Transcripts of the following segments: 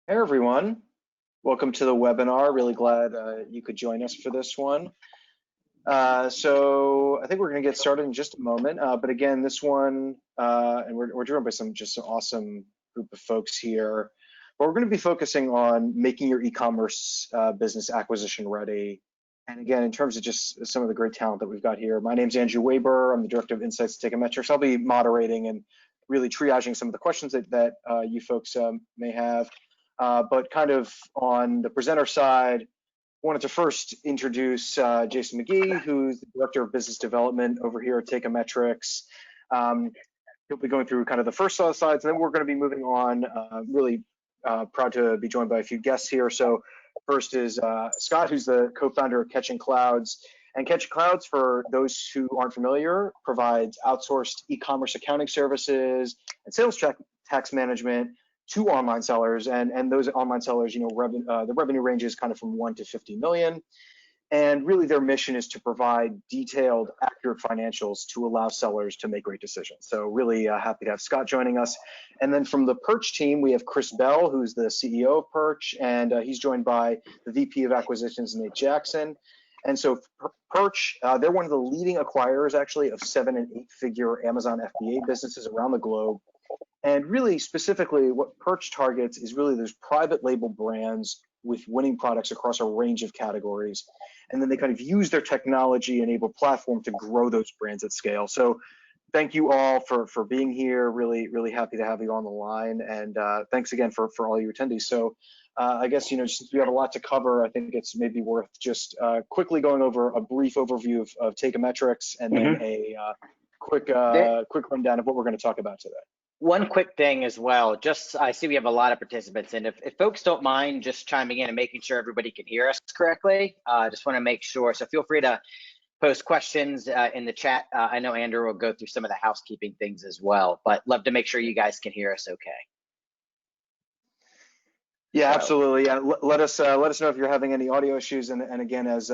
Hey everyone, welcome to the webinar. Really glad you could join us for this one. So I think we're going to get started in just a moment. But again, this one, and we're joined by some awesome group of folks here. But we're going to be focusing on making your e-commerce business acquisition ready. And again, in terms of just some of the great talent that we've got here, my name's Andrew Weber. I'm the Director of Insights at Teikametrics. I'll be moderating and really triaging some of the questions that you folks may have. But kind of on the presenter side, I wanted to first introduce Jason McGee, who's the Director of Business Development over here at Teikametrics. He'll be going through kind of the first slides, and then we're going to be moving on. Really proud to be joined by a few guests here. So first is Scott, who's the co-founder of Catching Clouds. And Catching Clouds, for those who aren't familiar, provides outsourced e-commerce accounting services and sales tax management to online sellers, and those online sellers, the revenue ranges kind of from 1 to 50 million. And really their mission is to provide detailed, accurate financials to allow sellers to make great decisions. So really happy to have Scott joining us. And then from the Perch team, we have Chris Bell, who's the CEO of Perch, and he's joined by the VP of Acquisitions, Nate Jackson. And so Perch, they're one of the leading acquirers actually of 7- and 8-figure Amazon FBA businesses around the globe. And really specifically what Perch targets is really those private label brands with winning products across a range of categories. And then they kind of use their technology-enabled platform to grow those brands at scale. So thank you all for being here. Really happy to have you on the line. And thanks again for all your attendees. So I guess, since we have a lot to cover, I think it's maybe worth just quickly going over a brief overview of Teikametrics and then a quick rundown of what we're going to talk about today. One quick thing as well, I see we have a lot of participants, and if folks don't mind just chiming in and making sure everybody can hear us correctly, just want to make sure. So feel free to post questions in the chat. I know Andrew will go through some of the housekeeping things as well, but love to make sure you guys can hear us okay. Yeah, absolutely. Yeah, let us know if you're having any audio issues. And again, as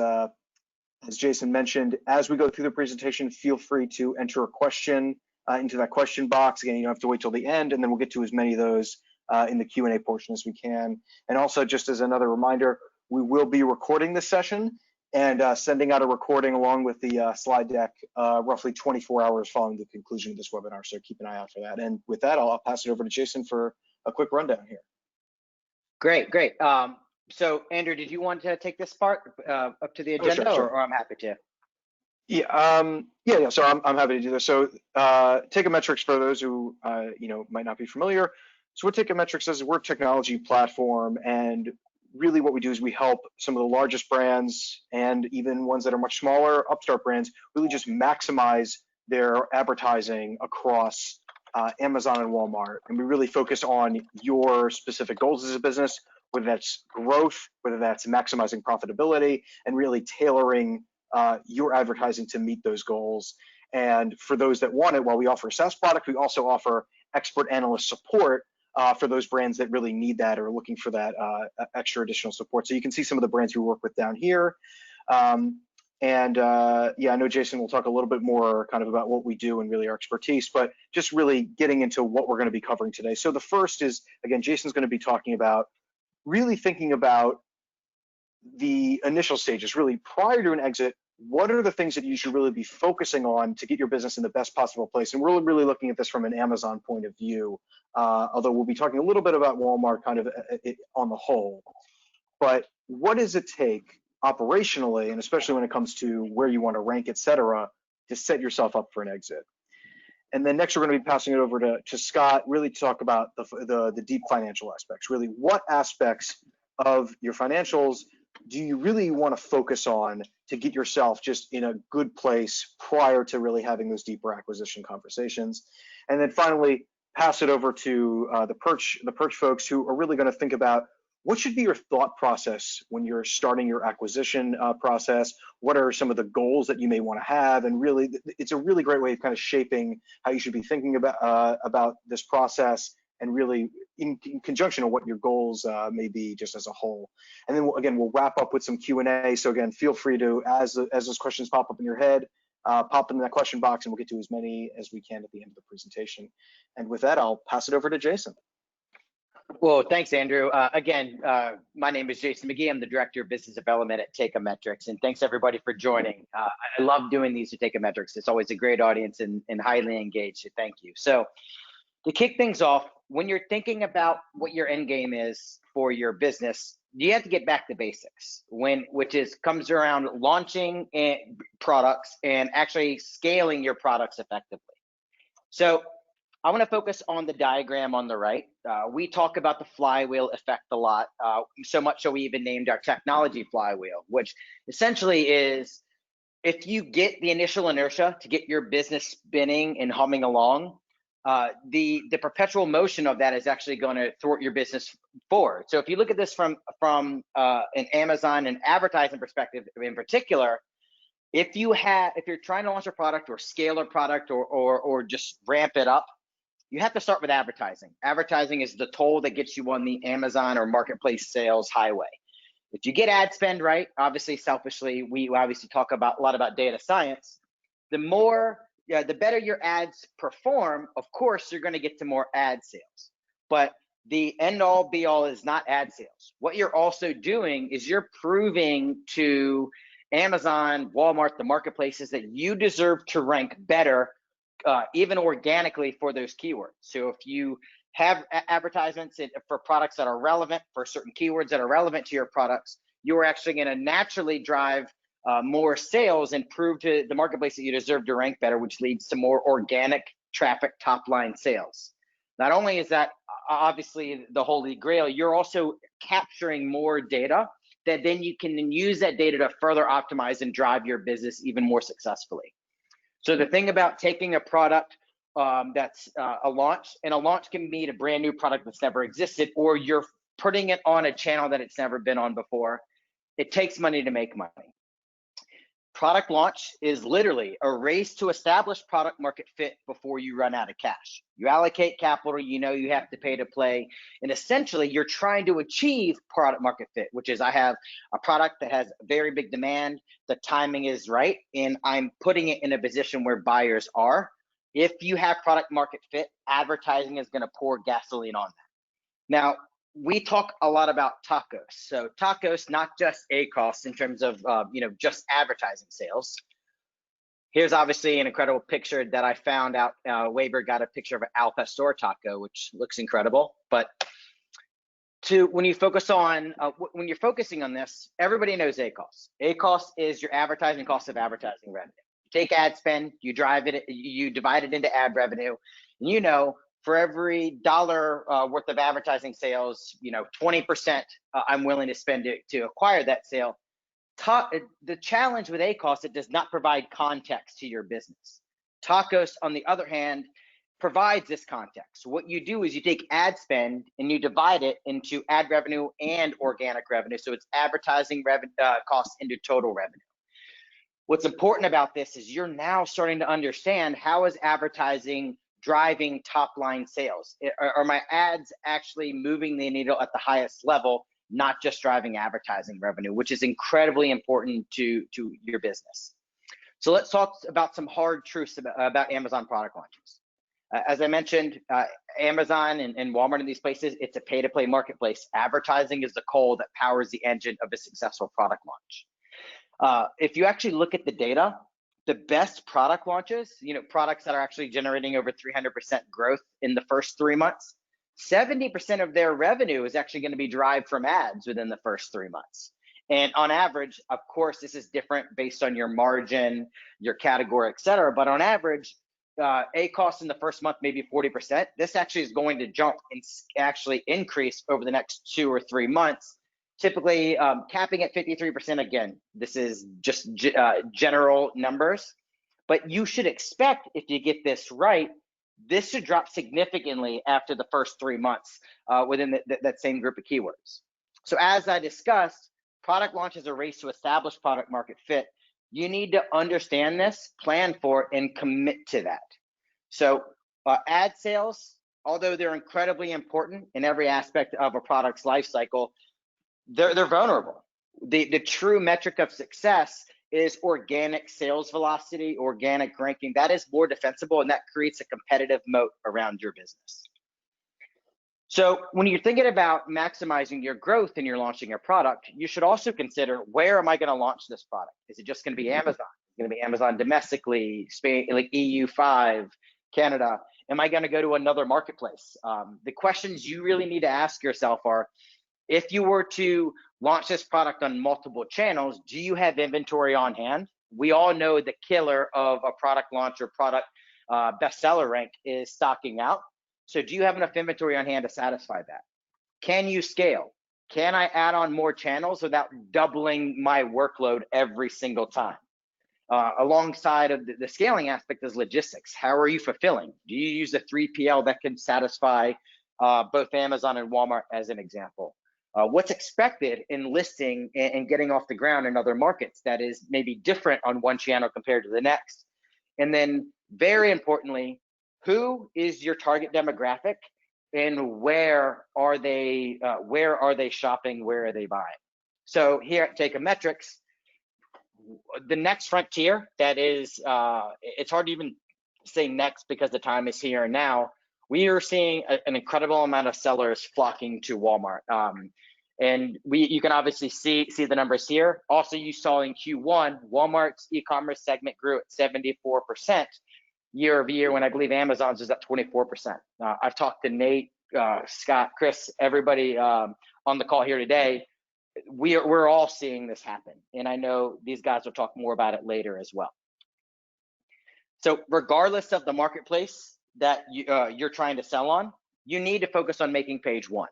Jason mentioned, as we go through the presentation, feel free to enter a question into that question box. Again, you don't have to wait till the end, and then we'll get to as many of those in the Q&A portion as we can. And also, just as another reminder, we will be recording this session and sending out a recording along with the slide deck roughly 24 hours following the conclusion of this webinar. So keep an eye out for that. And with that, I'll pass it over to Jason for a quick rundown here. Great. So Andrew, did you want to take this part up to the agenda, sure. Or I'm happy to? Yeah. So I'm happy to do this. So Teikametrics, for those who might not be familiar, so what Teikametrics is, we're a technology platform, and really what we do is we help some of the largest brands and even ones that are much smaller, upstart brands, really just maximize their advertising across Amazon and Walmart. And we really focus on your specific goals as a business, whether that's growth, whether that's maximizing profitability, and really tailoring your advertising to meet those goals. And for those that want it, while we offer a SaaS product, we also offer expert analyst support for those brands that really need that or are looking for that extra additional support. So you can see some of the brands we work with down here. Yeah, I know Jason will talk a little bit more kind of about what we do and really our expertise, but just really getting into what we're going to be covering today. So the first is, again, Jason's going to be talking about really thinking about the initial stages, really prior to an exit. What are the things that you should really be focusing on to get your business in the best possible place? And we're really looking at this from an Amazon point of view, although we'll be talking a little bit about Walmart kind of on the whole. But what does it take operationally, and especially when it comes to where you want to rank, et cetera, to set yourself up for an exit? And then next, we're going to be passing it over to Scott, really to talk about the deep financial aspects. Really, what aspects of your financials do you really want to focus on to get yourself just in a good place prior to really having those deeper acquisition conversations? And then finally, pass it over to the Perch folks, who are really going to think about what should be your thought process when you're starting your acquisition process. What are some of the goals that you may want to have? And really, it's a really great way of kind of shaping how you should be thinking about this process, and really in conjunction of what your goals may be just as a whole. And then again, we'll wrap up with some Q&A. So again, feel free to, as those questions pop up in your head, pop them in that question box, and we'll get to as many as we can at the end of the presentation. And with that, I'll pass it over to Jason. Well, thanks, Andrew. Again, my name is Jason McGee. I'm the Director of Business Development at Teikametrics, and thanks everybody for joining. I love doing these at Teikametrics. It's always a great audience and highly engaged, so thank you. So to kick things off, when you're thinking about what your end game is for your business, you have to get back to basics, which comes around launching products and actually scaling your products effectively. So I want to focus on the diagram on the right. We talk about the flywheel effect a lot, so much so we even named our technology flywheel, which essentially is if you get the initial inertia to get your business spinning and humming along, the perpetual motion of that is actually going to thwart your business forward. So if you look at this from an Amazon and advertising perspective in particular, if you're trying to launch a product or scale a product or just ramp it up, you have to start with advertising. Advertising is the toll that gets you on the Amazon or marketplace sales highway. If you get ad spend right, obviously selfishly, we obviously talk a lot about data science. The better your ads perform, of course, you're going to get to more ad sales. But the end all be all is not ad sales. What you're also doing is you're proving to Amazon, Walmart, the marketplaces that you deserve to rank better, even organically for those keywords. So if you have advertisements for products that are relevant for certain keywords that are relevant to your products, you're actually going to naturally drive more sales and prove to the marketplace that you deserve to rank better, which leads to more organic traffic, top line sales. Not only is that obviously the holy grail, you're also capturing more data that then you can use that data to further optimize and drive your business even more successfully. So the thing about taking a product that's a launch, and a launch can be a brand new product that's never existed, or you're putting it on a channel that it's never been on before, it takes money to make money. Product launch is literally a race to establish product market fit before you run out of cash. You allocate capital, you know you have to pay to play, and essentially you're trying to achieve product market fit, which is I have a product that has very big demand, the timing is right, and I'm putting it in a position where buyers are. If you have product market fit, advertising is going to pour gasoline on that. Now, we talk a lot about tacos. So tacos, not just ACOS in terms of just advertising sales. Here's obviously an incredible picture that I found out. Weber got a picture of an al pastor taco, which looks incredible. But when you're focusing on this, everybody knows ACOS. ACOS is your advertising cost of advertising revenue. You take ad spend, you divide it into ad revenue, and for every dollar worth of advertising sales, 20% I'm willing to spend to acquire that sale. The challenge with ACOS, it does not provide context to your business. Tacos, on the other hand, provides this context. What you do is you take ad spend and you divide it into ad revenue and organic revenue. So it's advertising costs into total revenue. What's important about this is you're now starting to understand how is advertising driving top line sales? Are my ads actually moving the needle at the highest level, not just driving advertising revenue, which is incredibly important to your business. So let's talk about some hard truths about Amazon product launches. As I mentioned, Amazon and Walmart and these places, it's a pay-to-play marketplace. Advertising is the coal that powers the engine of a successful product launch. If you actually look at the data, the best product launches, products that are actually generating over 300% growth in the first 3 months, 70% of their revenue is actually going to be derived from ads within the first 3 months. And on average, of course, this is different based on your margin, your category, et cetera. But on average, ACOS in the first month, maybe 40%. This actually is going to jump and actually increase over the next 2 or 3 months. Typically capping at 53%. Again, this is just general numbers, but you should expect, if you get this right, this should drop significantly after the first 3 months within that same group of keywords. So as I discussed, product launch is a race to establish product market fit. You need to understand this, plan for it, and commit to that. So ad sales, although they're incredibly important in every aspect of a product's life cycle, they're vulnerable. The true metric of success is organic sales velocity, organic ranking. That is more defensible, and that creates a competitive moat around your business. So when you're thinking about maximizing your growth and you're launching a product, you should also consider, where am I going to launch this product? Is it just going to be Amazon? Is it going to be Amazon domestically, Spain, like EU5, Canada? Am I going to go to another marketplace? The questions you really need to ask yourself are, if you were to launch this product on multiple channels, do you have inventory on hand? We all know the killer of a product launch or product bestseller rank is stocking out. So do you have enough inventory on hand to satisfy that? Can you scale? Can I add on more channels without doubling my workload every single time? Alongside of the scaling aspect is logistics. How are you fulfilling? Do you use a 3PL that can satisfy both Amazon and Walmart, as an example? What's expected in listing and getting off the ground in other markets that is maybe different on one channel compared to the next? And then, very importantly, who is your target demographic, and where are they shopping? Where are they buying? So here at Teikametrics, the next frontier that is, it's hard to even say next because the time is here and now. We are seeing an incredible amount of sellers flocking to Walmart. And you can obviously see the numbers here. Also, you saw in Q1, Walmart's e-commerce segment grew at 74% year over year, when I believe Amazon's is at 24%. I've talked to Nate, Scott, Chris, everybody on the call here today. We're all seeing this happen, and I know these guys will talk more about it later as well. So regardless of the marketplace that you're trying to sell on, you need to focus on making page one.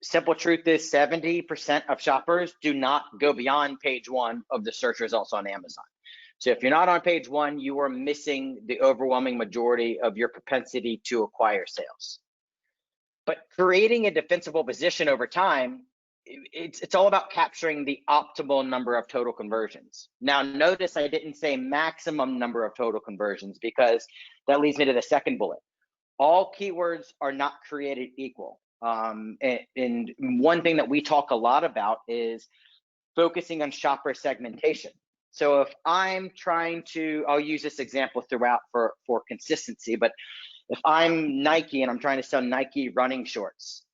Simple truth is 70% of shoppers do not go beyond page one of the search results on Amazon. So if you're not on page one, you are missing the overwhelming majority of your propensity to acquire sales. But creating a defensible position over time, it's all about capturing the optimal number of total conversions. Now, notice I didn't say maximum number of total conversions, because that leads me to the second bullet. All keywords are not created equal. And one thing that we talk a lot about is focusing on shopper segmentation. So if I'm trying to, I'll use this example throughout for consistency, but if I'm Nike and I'm trying to sell Nike running shorts,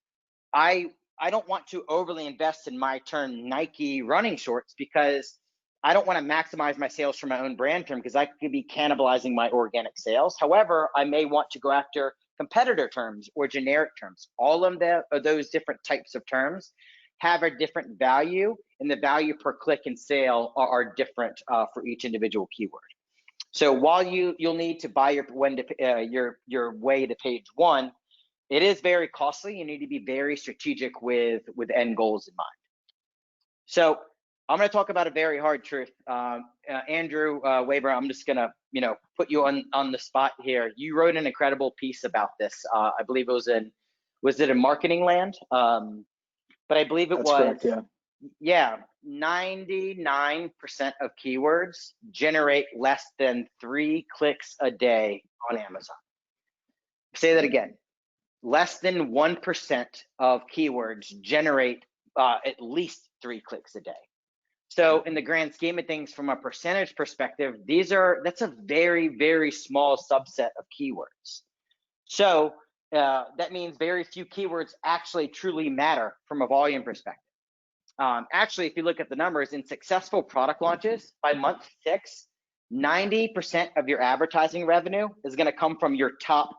I don't want to overly invest in my turn Nike running shorts, because I don't want to maximize my sales for my own brand term, because I could be cannibalizing my organic sales. However, I may want to go after competitor terms or generic terms. All of those different types of terms have a different value, and the value per click and sale are different for each individual keyword. So while you'll need to buy your way to page one, it is very costly. You need to be very strategic with end goals in mind. So I'm going to talk about a very hard truth. Andrew Weber, I'm just going to put you on the spot here. You wrote an incredible piece about this. I believe it was it in Marketing Land? But I believe That's correct, yeah. 99% of keywords generate less than 3 clicks a day on Amazon. Say that again. Less than 1% of keywords generate at least 3 clicks a day. So in the grand scheme of things, from a percentage perspective, that's a very, very small subset of keywords. So that means very few keywords actually truly matter from a volume perspective. Actually, if you look at the numbers, in successful product launches by month 6, 90% of your advertising revenue is going to come from your top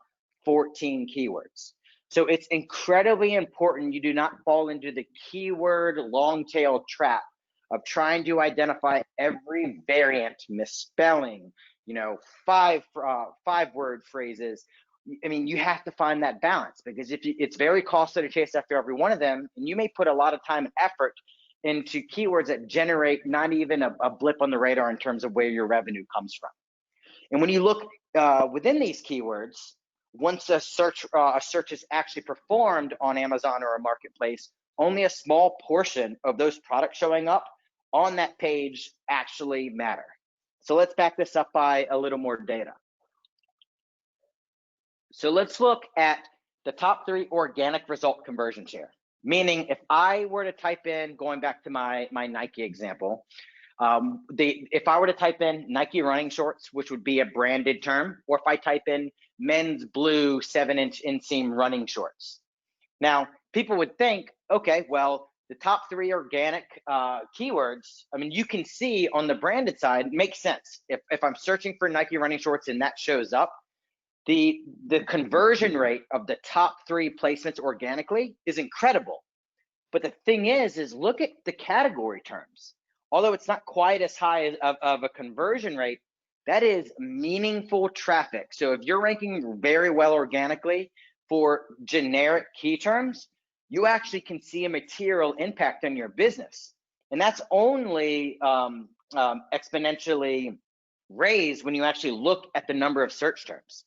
14 keywords. So it's incredibly important you do not fall into the keyword long tail trap of trying to identify every variant, misspelling, 5-word phrases. I mean, you have to find that balance, because it's very costly to chase after every one of them, and you may put a lot of time and effort into keywords that generate not even a blip on the radar in terms of where your revenue comes from. And when you look within these keywords, once a search is actually performed on Amazon or a marketplace, only a small portion of those products showing up on that page actually matter. So let's back this up by a little more data. So let's look at the top 3 organic result conversions here. Meaning, if I were to type in, going back to my Nike example, if I were to type in Nike running shorts, which would be a branded term, or if I type in men's blue 7-inch inseam running shorts, Now, people would think, okay, well, the top 3 organic keywords, I mean, you can see on the branded side, makes sense. If I'm searching for Nike running shorts and that shows up, the conversion rate of the top 3 placements organically is incredible. But the thing is look at the category terms. Although it's not quite as high of a conversion rate, that is meaningful traffic. So if you're ranking very well organically for generic key terms, you actually can see a material impact on your business. And that's only exponentially raised when you actually look at the number of search terms.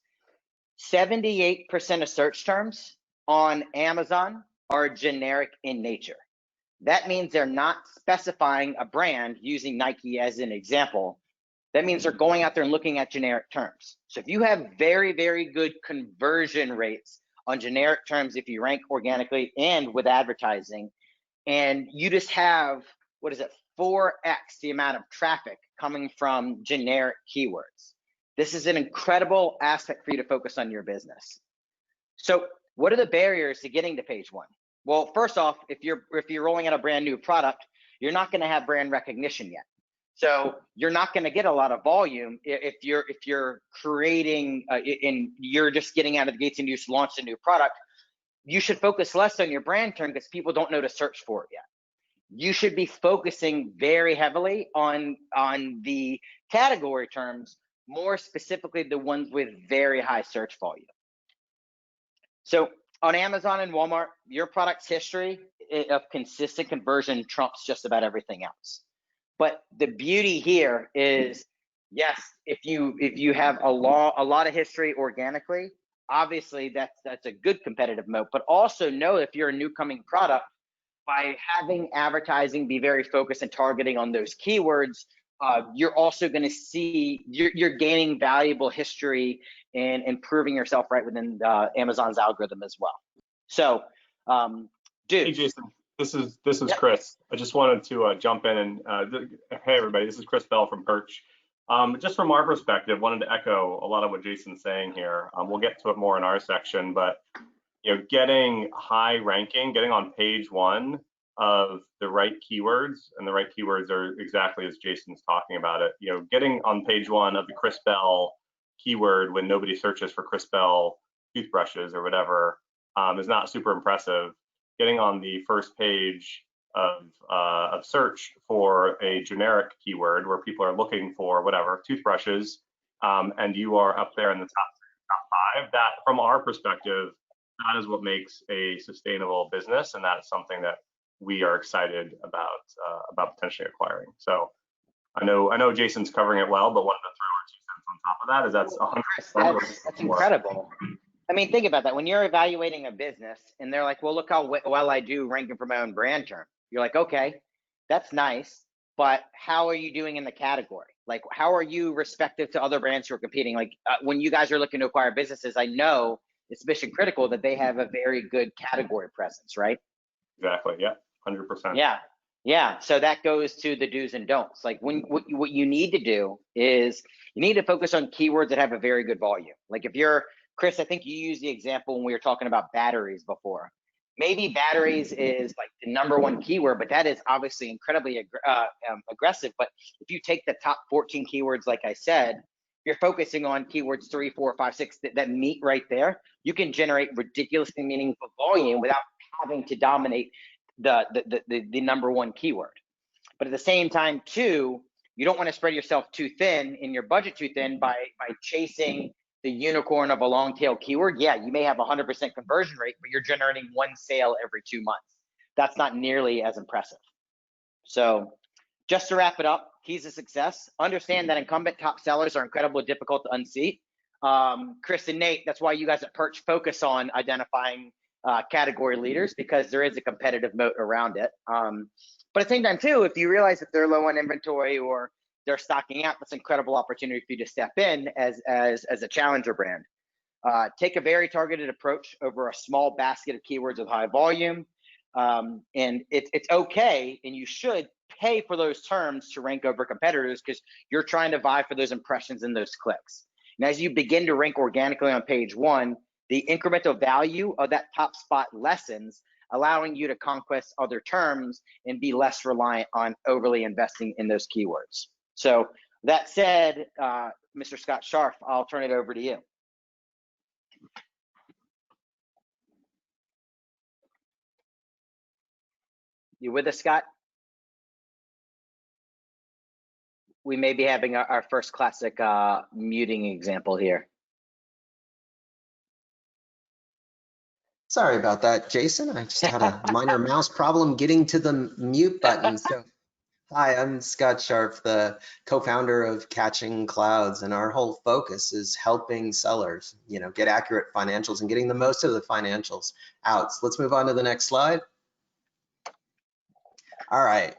78% of search terms on Amazon are generic in nature. That means they're not specifying a brand, using Nike as an example. That means they're going out there and looking at generic terms. So if you have very, very good conversion rates on generic terms, if you rank organically and with advertising, and you just have, 4x the amount of traffic coming from generic keywords. This is an incredible aspect for you to focus on your business. So what are the barriers to getting to page 1? Well, first off, if you're rolling out a brand new product, you're not going to have brand recognition yet. So you're not going to get a lot of volume if you're creating and you're just getting out of the gates and you just launched a new product. You should focus less on your brand term because people don't know to search for it yet. You should be focusing very heavily on the category terms, more specifically the ones with very high search volume. So on Amazon and Walmart, your product's history of consistent conversion trumps just about everything else. But the beauty here is, yes, if you have a lot of history organically, obviously that's a good competitive moat. But also know if you're a new coming product, by having advertising be very focused and targeting on those keywords, you're also going to see you're gaining valuable history and improving yourself right within Amazon's algorithm as well. So, dude. Hey, Jason, this is Yep. Chris. I just wanted to jump in and hey everybody, this is Chris Bell from Perch. Just from our perspective, wanted to echo a lot of what Jason's saying here. We'll get to it more in our section, but getting high ranking, getting on page 1 of the right keywords, and the right keywords are exactly as Jason's talking about it. Getting on page 1 of the Chris Bell keyword when nobody searches for Chris Bell toothbrushes or whatever is not super impressive. Getting on the first page of search for a generic keyword where people are looking for whatever toothbrushes, and you are up there in the top 5. That, from our perspective, that is what makes a sustainable business, and that's something that we are excited about potentially acquiring. So I know Jason's covering it well, but wanted to throw our 2 cents on top of that. Is that's 100%. That's incredible. I mean, think about that. When you're evaluating a business and they're like, well, look how well I do ranking for my own brand term. You're like, okay, that's nice, but how are you doing in the category? Like, how are you respective to other brands who are competing? Like, when you guys are looking to acquire businesses, I know it's mission critical that they have a very good category presence, right? Exactly. Yeah. 100%. Yeah. So that goes to the do's and don'ts. Like, what you need to do is you need to focus on keywords that have a very good volume. Like, if you're Chris, I think you used the example when we were talking about batteries before. Maybe batteries is like the #1 keyword, but that is obviously incredibly aggressive. But if you take the top 14 keywords, like I said, you're focusing on keywords 3, 4, 5, 6 that meet right there, you can generate ridiculously meaningful volume without having to dominate the #1 keyword. But at the same time, too, you don't want to spread yourself too thin and your budget too thin by chasing the unicorn of a long tail keyword. Yeah, you may have 100% conversion rate, but you're generating 1 sale every 2 months. That's not nearly as impressive. So just to wrap it up, keys to success: understand that incumbent top sellers are incredibly difficult to unseat. Chris and Nate, that's why you guys at Perch focus on identifying category leaders, because there is a competitive moat around it. But at the same time too, if you realize that they're low on inventory or they're stocking out, that's an incredible opportunity for you to step in as a challenger brand. Take a very targeted approach over a small basket of keywords with high volume. And it's okay, and you should pay for those terms to rank over competitors, because you're trying to vie for those impressions and those clicks. And as you begin to rank organically on page 1, The incremental value of that top spot lessens, allowing you to conquest other terms and be less reliant on overly investing in those keywords. So that said, Mr. Scott Scharf, I'll turn it over to you. You with us, Scott? We may be having our first classic muting example here. Sorry about that, Jason. I just had a minor mouse problem getting to the mute button. So, hi, I'm Scott Scharf, the co-founder of Catching Clouds, and our whole focus is helping sellers, get accurate financials and getting the most of the financials out. So let's move on to the next slide. All right.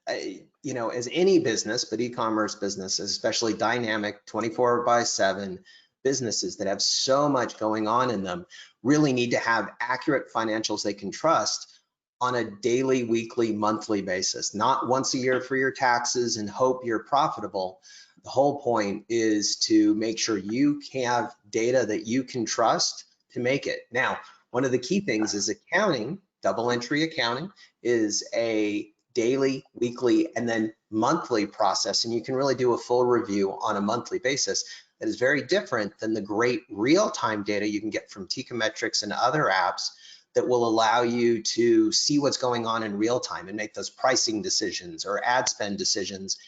As any business, but e-commerce businesses, especially dynamic 24/7 businesses that have so much going on in them, really need to have accurate financials they can trust on a daily, weekly, monthly basis, not once a year for your taxes and hope you're profitable. The whole point is to make sure you have data that you can trust to make it. Now, one of the key things is accounting. Double entry accounting is a daily, weekly, and then monthly process, and you can really do a full review on a monthly basis. That is very different than the great real-time data you can get from Teikametrics and other apps that will allow you to see what's going on in real time and make those pricing decisions or ad spend decisions.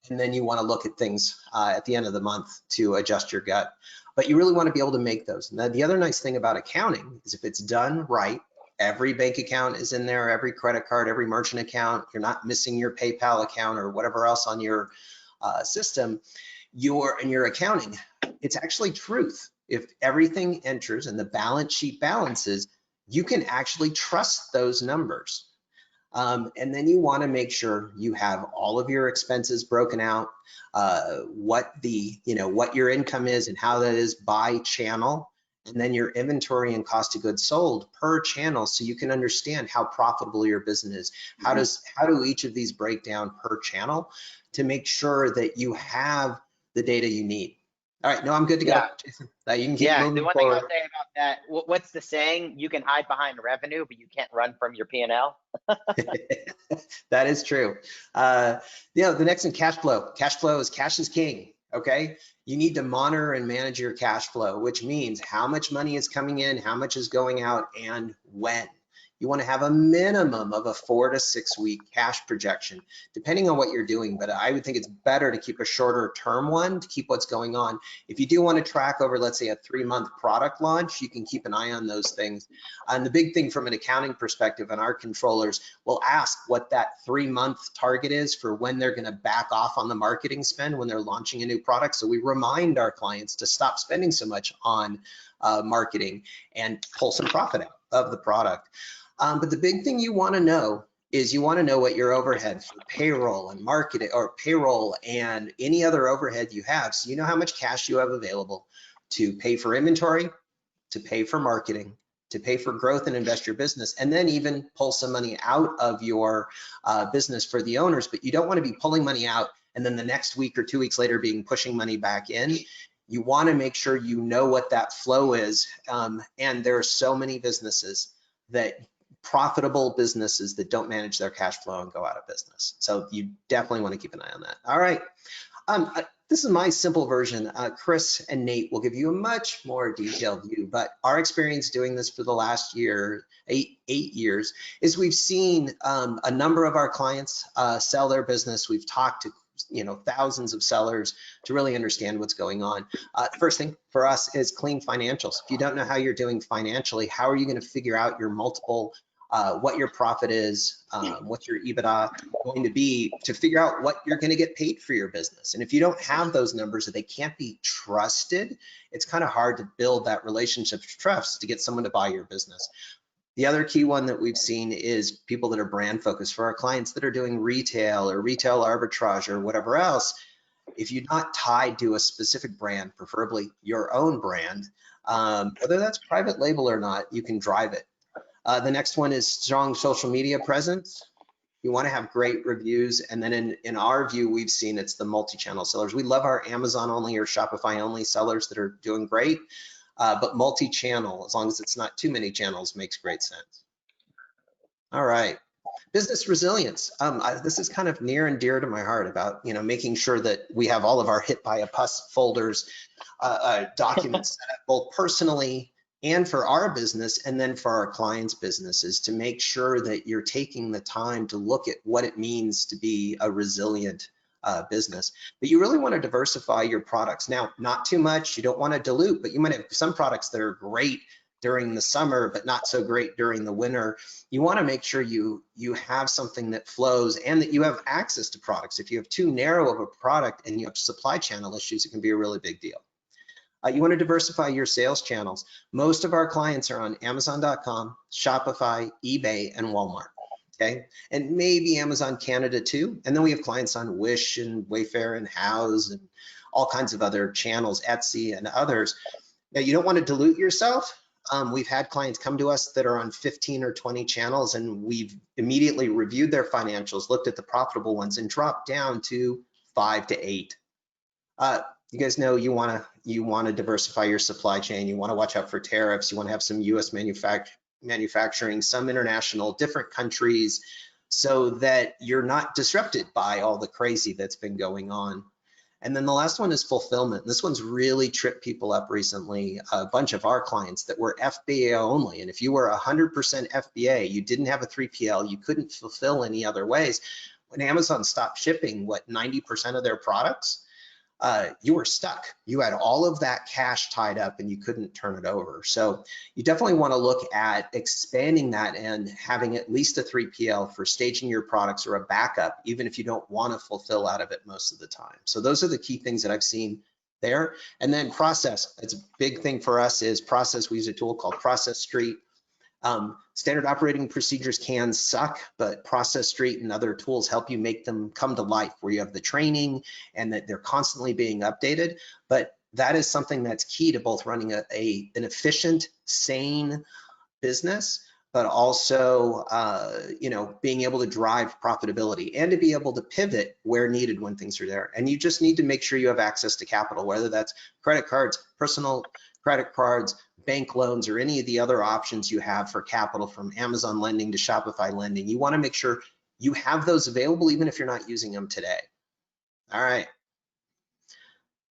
And then you want to look at things at the end of the month to adjust your gut. But you really want to be able to make those. Now, the other nice thing about accounting is if it's done right, every bank account is in there, every credit card, every merchant account, you're not missing your PayPal account or whatever else on your system. In your accounting, it's actually truth. If everything enters and the balance sheet balances, you can actually trust those numbers. And then you want to make sure you have all of your expenses broken out, what your income is and how that is by channel, and then your inventory and cost of goods sold per channel, so you can understand how profitable your business is. How do each of these break down per channel to make sure that you have the data you need? All right, no, I'm good to go. Jason, you can keep moving the one forward. thing I'll say about that, what's the saying? You can hide behind revenue, but you can't run from your P&L. That is true. The next one, cash flow. Cash is king, okay? You need to monitor and manage your cash flow, which means how much money is coming in, how much is going out, and when. You want to have a minimum of a 4 to 6 week cash projection, depending on what you're doing. But I would think it's better to keep a shorter term one to keep what's going on. If you do want to track over, let's say, a 3-month product launch, you can keep an eye on those things. And the big thing from an accounting perspective, and our controllers will ask what that 3-month target is for when they're going to back off on the marketing spend when they're launching a new product. So we remind our clients to stop spending so much on marketing and pull some profit out of the product. But the big thing you want to know is you want to know what your overhead for payroll and marketing, or payroll and any other overhead you have, so you know how much cash you have available to pay for inventory, to pay for marketing, to pay for growth and invest your business, and then even pull some money out of your business for the owners. But you don't want to be pulling money out and then the next week or 2 weeks later pushing money back in. You want to make sure you know what that flow is. And there are so many profitable businesses that don't manage their cash flow and go out of business. So you definitely want to keep an eye on that. All right. This is my simple version. Chris and Nate will give you a much more detailed view, but our experience doing this for the last year, eight years, is we've seen a number of our clients sell their business. We've talked to thousands of sellers to really understand what's going on. The first thing for us is clean financials. If you don't know how you're doing financially, how are you going to figure out your multiple, what your profit is, what's your EBITDA going to be, to figure out what you're going to get paid for your business? And if you don't have those numbers, that they can't be trusted, it's kind of hard to build that relationship of trust to get someone to buy your business. The other key one that we've seen is people that are brand focused. For our clients that are doing retail or retail arbitrage or whatever else, if you're not tied to a specific brand, preferably your own brand, whether that's private label or not, you can drive it. The next one is strong social media presence. You want to have great reviews. And then in our view, we've seen it's the multi-channel sellers. We love our Amazon only or Shopify only sellers that are doing great. but multi-channel, as long as it's not too many channels, makes great sense. All right. Business resilience. This is kind of near and dear to my heart about, making sure that we have all of our hit by a pus folders, documents set up both personally and for our business, and then for our clients' businesses, to make sure that you're taking the time to look at what it means to be a resilient business. But you really want to diversify your products. Now, not too much, you don't want to dilute, but you might have some products that are great during the summer, but not so great during the winter. You want to make sure you have something that flows and that you have access to products. If you have too narrow of a product and you have supply channel issues, it can be a really big deal. You want to diversify your sales channels. Most of our clients are on Amazon.com, Shopify, eBay, and Walmart. Okay, and maybe Amazon Canada too. And then we have clients on Wish and Wayfair and Houzz and all kinds of other channels, Etsy and others. Now, you don't want to dilute yourself. We've had clients come to us that are on 15 or 20 channels, and we've immediately reviewed their financials, looked at the profitable ones, and dropped down to 5 to 8. You guys know you want to diversify your supply chain. You want to watch out for tariffs. You want to have some U.S. manufacturing, some international, different countries, so that you're not disrupted by all the crazy that's been going on. And then the last one is fulfillment. This one's really tripped people up recently. A bunch of our clients that were FBA only. And if you were 100% FBA, you didn't have a 3PL, you couldn't fulfill any other ways. When Amazon stopped shipping, 90% of their products, you were stuck. You had all of that cash tied up and you couldn't turn it over. So you definitely want to look at expanding that and having at least a 3PL for staging your products or a backup, even if you don't want to fulfill out of it most of the time. So those are the key things that I've seen there. And then process. It's a big thing for us is process. We use a tool called Process Street. Standard operating procedures can suck, but Process Street and other tools help you make them come to life, where you have the training and that they're constantly being updated. But that is something that's key to both running an efficient, sane business, but also being able to drive profitability and to be able to pivot where needed when things are there. And you just need to make sure you have access to capital, whether that's credit cards, personal credit cards, bank loans, or any of the other options you have for capital, from Amazon lending to Shopify lending. You want to make sure you have those available even if you're not using them today. All right.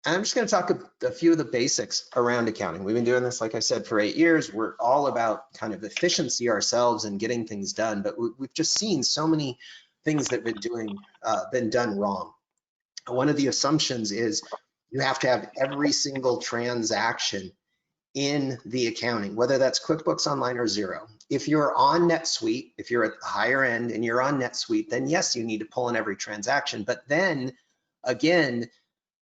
And I'm just going to talk a few of the basics around accounting. We've been doing this, like I said, for 8 years. We're all about kind of efficiency ourselves and getting things done, but we've just seen so many things that have been done wrong. One of the assumptions is you have to have every single transaction in the accounting, whether that's QuickBooks Online or Xero. If you're on NetSuite, if you're at the higher end and you're on NetSuite, then yes, you need to pull in every transaction. But then again,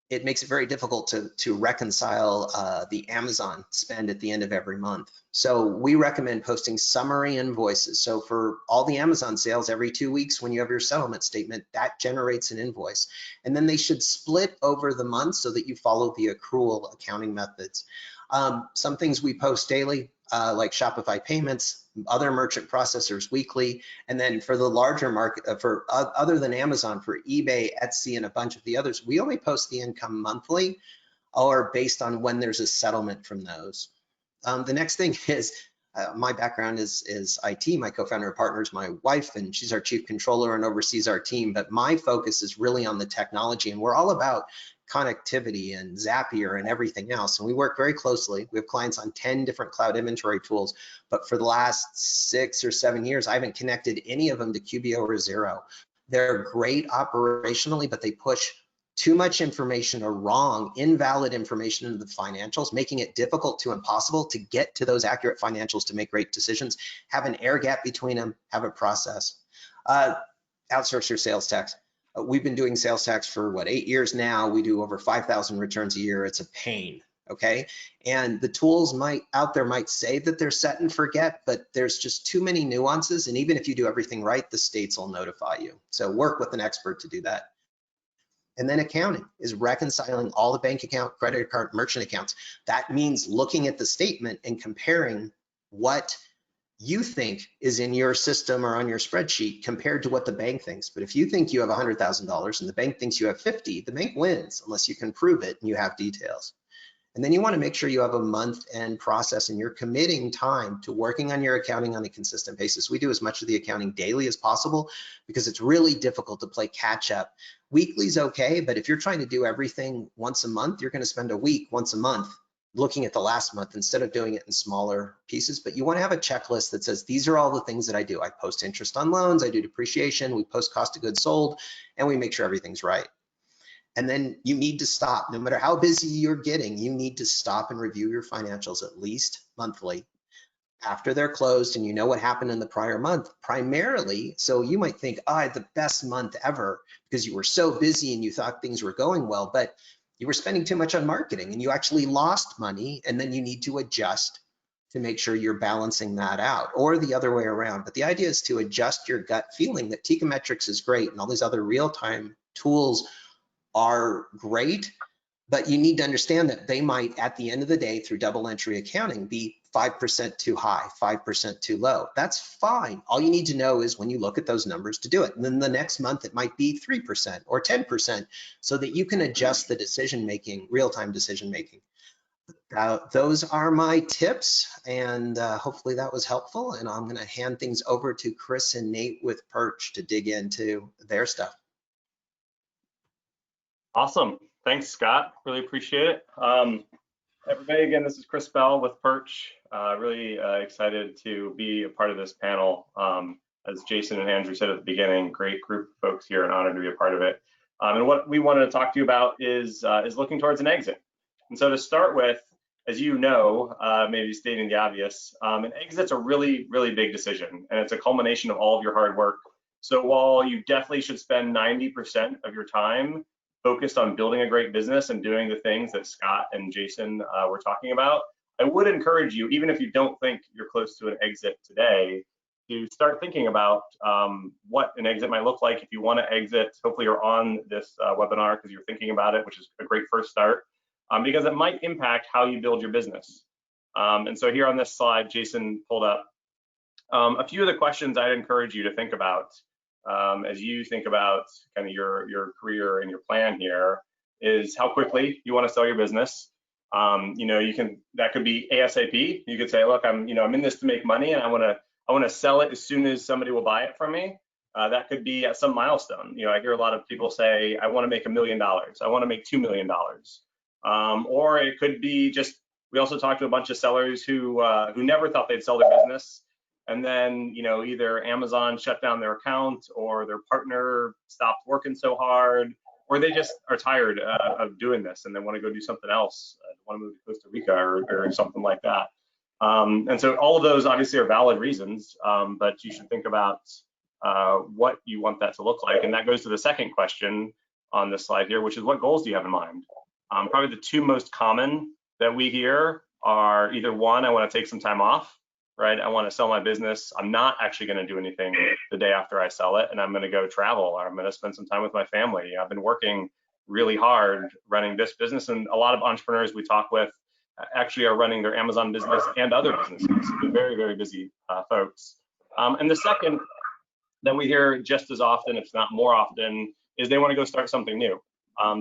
it makes it very difficult to reconcile the Amazon spend at the end of every month. So we recommend posting summary invoices. So for all the Amazon sales, every 2 weeks when you have your settlement statement, that generates an invoice. And then they should split over the month so that you follow the accrual accounting methods. Some things we post daily, like Shopify payments, other merchant processors weekly, and then for the larger market, other than Amazon, for eBay, Etsy, and a bunch of the others, we only post the income monthly or based on when there's a settlement from those. The next thing is, my background is IT. My co-founder and partner is my wife, and she's our chief controller and oversees our team, but my focus is really on the technology, and we're all about connectivity and Zapier and everything else. And we work very closely. We have clients on 10 different cloud inventory tools, but for the last 6 or 7 years, I haven't connected any of them to QBO or Xero. They're great operationally, but they push too much information or wrong, invalid information into the financials, making it difficult to impossible to get to those accurate financials to make great decisions. Have an air gap between them, have a process. Outsource your sales tax. We've been doing sales tax for 8 years now. We do over 5,000 returns a year. It's a pain, okay? And the tools out there might say that they're set and forget, but there's just too many nuances. And even if you do everything right, the states will notify you. So work with an expert to do that. And then accounting is reconciling all the bank account, credit card, merchant accounts. That means looking at the statement and comparing what you think is in your system or on your spreadsheet compared to what the bank thinks. But if you think you have $100,000 and the bank thinks you have 50, the bank wins unless you can prove it and you have details. And then you want to make sure you have a month-end process and you're committing time to working on your accounting on a consistent basis. We do as much of the accounting daily as possible because it's really difficult to play catch up. Weekly is okay, but if you're trying to do everything once a month, you're going to spend a week once a month looking at the last month instead of doing it in smaller pieces. But you want to have a checklist that says, these are all the things that I do. I post interest on loans, I do depreciation, we post cost of goods sold, and we make sure everything's right. And then you need to stop. No matter how busy you're getting, you need to stop and review your financials at least monthly after they're closed and you know what happened in the prior month, primarily. So you might think, oh, I had the best month ever because you were so busy and you thought things were going well, but you were spending too much on marketing and you actually lost money, and then you need to adjust to make sure you're balancing that out, or the other way around. But the idea is to adjust your gut feeling that Teikametrics is great and all these other real-time tools are great, but you need to understand that they might, at the end of the day, through double entry accounting, be 5% too high, 5% too low. That's fine. All you need to know is when you look at those numbers to do it. And then the next month, it might be 3% or 10% so that you can adjust the decision-making, real-time decision-making. Those are my tips, and hopefully that was helpful. And I'm going to hand things over to Chris and Nate with Perch to dig into their stuff. Awesome. Thanks, Scott. Really appreciate it. Everybody, again, this is Chris Bell with Perch. Really excited to be a part of this panel. As Jason and Andrew said at the beginning, great group of folks here and honored to be a part of it. And what we wanted to talk to you about is looking towards an exit. And so to start with, as you know, maybe stating the obvious, an exit's a really, really big decision, and it's a culmination of all of your hard work. So while you definitely should spend 90% of your time focused on building a great business and doing the things that Scott and Jason were talking about, I would encourage you, even if you don't think you're close to an exit today, to start thinking about what an exit might look like. If you want to exit, hopefully you're on this webinar because you're thinking about it, which is a great first start, because it might impact how you build your business. And so here on this slide, Jason pulled up a few of the questions I'd encourage you to think about as you think about kind of your career and your plan here, is how quickly you want to sell your business. You know, that could be ASAP. You could say, look, I'm in this to make money, and I want to sell it as soon as somebody will buy it from me. That could be at some milestone. You know, I hear a lot of people say, I want to make $1 million. I want to make $2 million. Or it could be just, we also talked to a bunch of sellers who never thought they'd sell their business. And then, you know, either Amazon shut down their account, or their partner stopped working so hard, or they just are tired of doing this and they want to go do something else, want to move to Costa Rica or something like that. And so all of those obviously are valid reasons, but you should think about what you want that to look like. And that goes to the second question on this slide here, which is, what goals do you have in mind? Probably the two most common that we hear are either, one, I want to take some time off. Right, I want to sell my business. I'm not actually going to do anything the day after I sell it, and I'm going to go travel, or I'm going to spend some time with my family. I've been working really hard running this business, and a lot of entrepreneurs we talk with actually are running their Amazon business and other businesses. They're very, very busy folks. And the second that we hear just as often, if not more often, is they want to go start something new.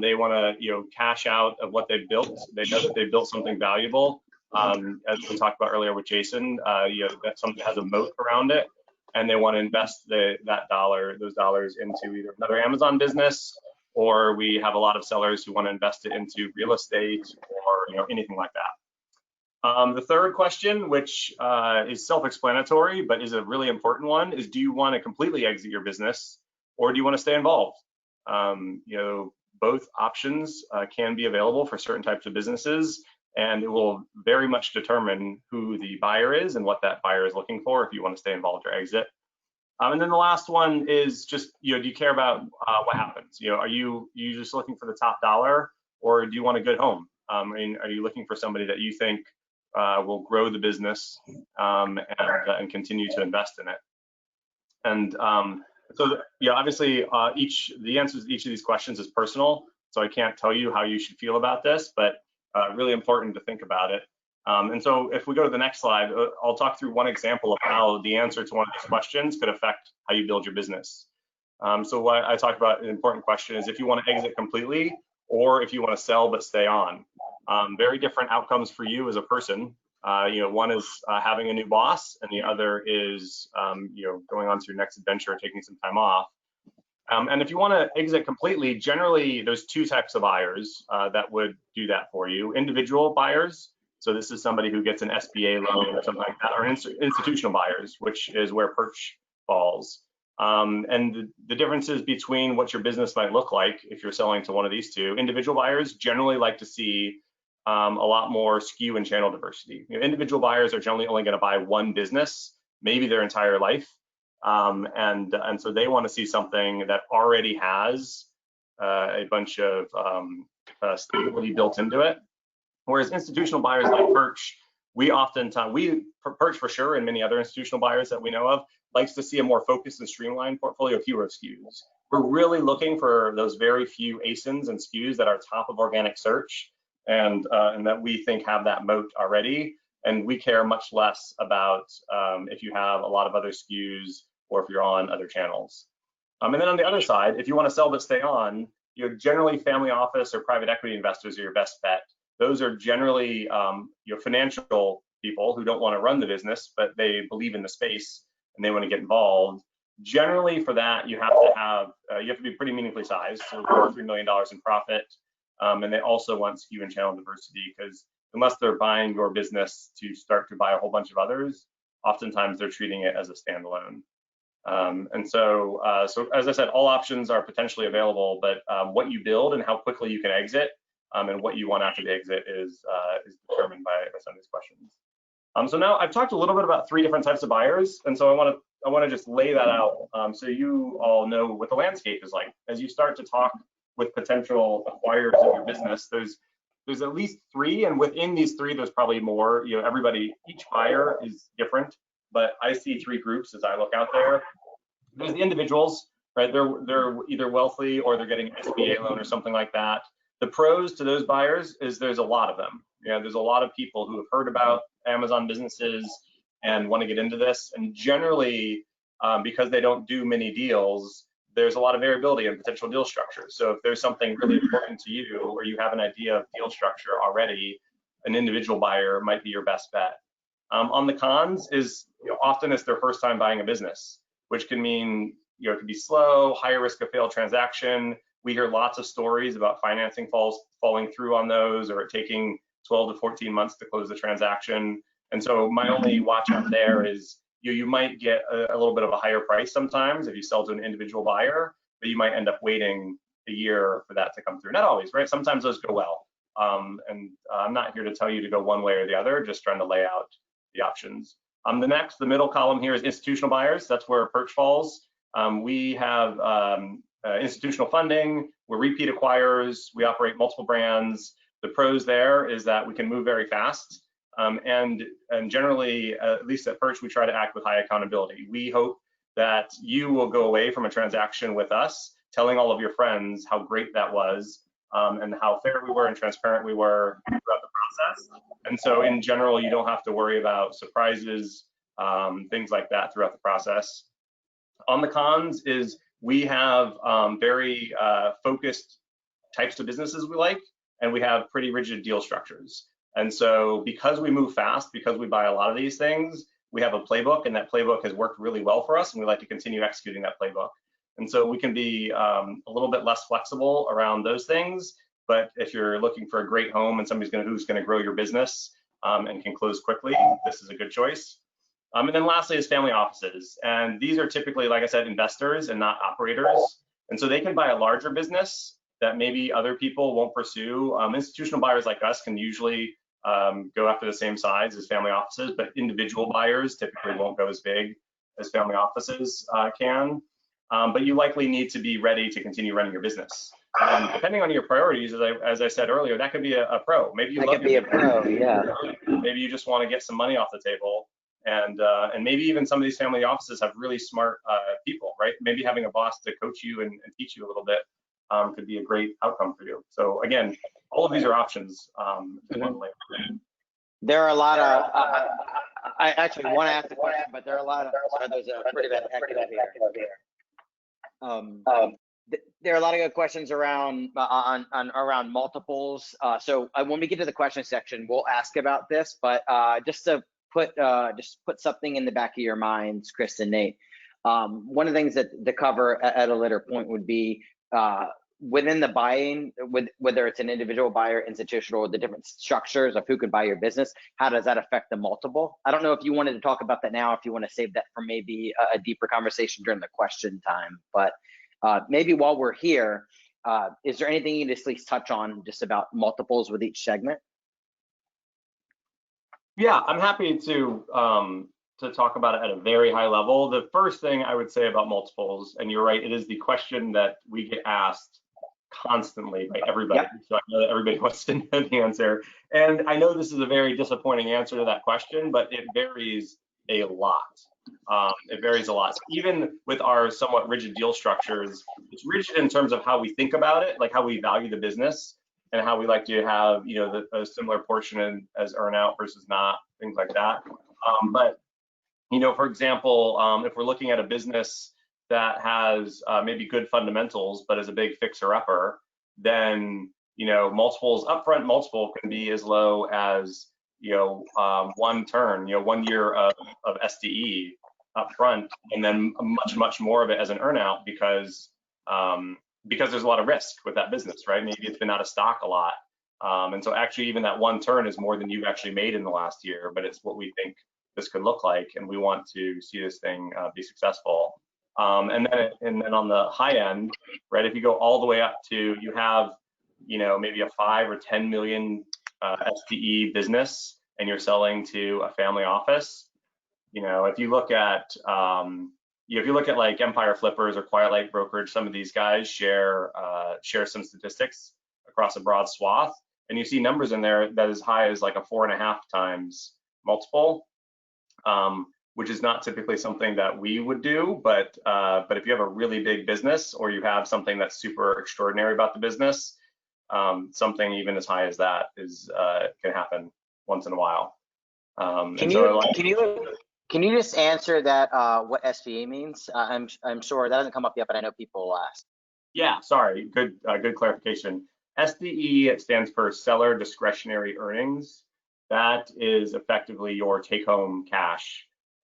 They want to, cash out of what they've built. They know that they've built something valuable. As we talked about earlier with Jason, that something has a moat around it, and they want to invest those dollars into either another Amazon business, or we have a lot of sellers who want to invest it into real estate or anything like that. The third question, which is self-explanatory but is a really important one, is, do you want to completely exit your business, or do you want to stay involved? Both options can be available for certain types of businesses, and it will very much determine who the buyer is and what that buyer is looking for, if you want to stay involved or exit. And then the last one is just, do you care about what happens? Are you just looking for the top dollar, or do you want a good home? Are you looking for somebody that you think will grow the business and continue to invest in it? And so, obviously, the answers to each of these questions is personal, so I can't tell you how you should feel about this, but really important to think about it. And so if we go to the next slide, I'll talk through one example of how the answer to one of these questions could affect how you build your business. So what I talked about, an important question is, if you want to exit completely, or if you want to sell but stay on. Very different outcomes for you as a person. One is having a new boss, and the other is going on to your next adventure, taking some time off. And if you want to exit completely, generally there's two types of buyers that would do that for you. Individual buyers, so this is somebody who gets an SBA loan or something like that, or institutional buyers, which is where Perch falls. And the differences between what your business might look like if you're selling to one of these two. Individual buyers generally like to see a lot more SKU and channel diversity. Individual buyers are generally only going to buy one business, maybe their entire life. And so they want to see something that already has a bunch of stability built into it. Whereas institutional buyers like Perch, Perch for sure, and many other institutional buyers that we know of, likes to see a more focused and streamlined portfolio, fewer SKUs. We're really looking for those very few ASINs and SKUs that are top of organic search and that we think have that moat already. And we care much less about if you have a lot of other SKUs or if you're on other channels. And then on the other side, if you want to sell but stay on, generally family office or private equity investors are your best bet. Those are generally financial people who don't want to run the business, but they believe in the space and they want to get involved. Generally, for that, you have to be pretty meaningfully sized, so $2 or $3 million in profit. And they also want SKU and channel diversity, because unless they're buying your business to start to buy a whole bunch of others, oftentimes they're treating it as a standalone. And so as I said, all options are potentially available, but what you build and how quickly you can exit and what you want after the exit is determined by some of these questions. So now I've talked a little bit about 3 different types of buyers, and so I want to just lay that out so you all know what the landscape is like. As you start to talk with potential acquirers of your business, there's at least 3, and within these 3, there's probably more. Each buyer is different, but I see 3 groups as I look out there. There's the individuals, right? They're either wealthy or they're getting an SBA loan or something like that. The pros to those buyers is there's a lot of them. There's a lot of people who have heard about Amazon businesses and want to get into this. And generally, because they don't do many deals, there's a lot of variability in potential deal structures. So if there's something really important to you, or you have an idea of deal structure already, an individual buyer might be your best bet. On the cons is often it's their first time buying a business, which can mean it could be slow, higher risk of failed transaction. We hear lots of stories about financing falling through on those, or it taking 12 to 14 months to close the transaction. And so my only watch out there is you might get a little bit of a higher price sometimes if you sell to an individual buyer, but you might end up waiting a year for that to come through. Not always, right? Sometimes those go well. And I'm not here to tell you to go one way or the other, just trying to lay out the options. The middle column here is institutional buyers. That's where Perch falls. We have institutional funding. We're repeat acquirers. We operate multiple brands. The pros there is that we can move very fast. And generally, at least at Perch, we try to act with high accountability. We hope that you will go away from a transaction with us telling all of your friends how great that was and how fair we were and transparent we were throughout the process. And so in general, you don't have to worry about surprises, things like that throughout the process. On the cons is we have very focused types of businesses we like, and we have pretty rigid deal structures. And so because we move fast, because we buy a lot of these things, we have a playbook, and that playbook has worked really well for us, and we like to continue executing that playbook. And so we can be a little bit less flexible around those things. But if you're looking for a great home and somebody's who's going to grow your business and can close quickly, this is a good choice. And then lastly is family offices. And these are typically, like I said, investors and not operators. And so they can buy a larger business that maybe other people won't pursue. Institutional buyers like us can usually go after the same size as family offices, but individual buyers typically won't go as big as family offices can. But you likely need to be ready to continue running your business. Depending on your priorities, as I said earlier, that could be a pro. Maybe you love your business. Yeah. Maybe you just want to get some money off the table. And maybe even some of these family offices have really smart people, right? Maybe having a boss to coach you and teach you a little bit could be a great outcome for you. So again, all of these are options. There are a lot of, I actually want to ask the question, but there are a lot of, sorry, there's a pretty bad echo here. there are a lot of good questions around around multiples. So when we get to the question section, we'll ask about this. But just to put something in the back of your minds, Chris and Nate. One of the things that the cover at a later point would be within the buying, whether it's an individual buyer, institutional, or the different structures of who could buy your business, how does that affect the multiple? I don't know if you wanted to talk about that now, if you want to save that for maybe a deeper conversation during the question time, but maybe while we're here, is there anything you can just at least touch on just about multiples with each segment? Yeah, I'm happy to talk about it at a very high level. The first thing I would say about multiples, and you're right, it is the question that we get asked constantly by everybody. Yep. So I know that everybody wants to know the answer. And I know this is a very disappointing answer to that question, but it varies a lot. It varies a lot. So even with our somewhat rigid deal structures, it's rigid in terms of how we think about it, like how we value the business and how we like to have, a similar portion as earn out versus not, things like that. But for example, if we're looking at a business that has maybe good fundamentals, but is a big fixer-upper, then, upfront multiple can be as low as, one turn, 1 year of SDE upfront, and then much more of it as an earnout because there's a lot of risk with that business, right? Maybe it's been out of stock a lot. And so actually even that one turn is more than you've actually made in the last year, but it's what we think this could look like, and we want to see this thing be successful. And then on the high end, right, if you go all the way up to, you have, maybe a 5 or 10 million SDE business, and you're selling to a family office. If you look at like Empire Flippers or Quiet Light Brokerage, some of these guys share some statistics across a broad swath, and you see numbers in there that is high as like a 4.5 times multiple. Which is not typically something that we would do, but if you have a really big business or you have something that's super extraordinary about the business, something even as high as that can happen once in a while. Can you just answer that what SVA means? I'm sure that doesn't come up yet, but I know people will ask. Yeah, sorry, good clarification. SDE stands for Seller Discretionary Earnings. That is effectively your take-home cash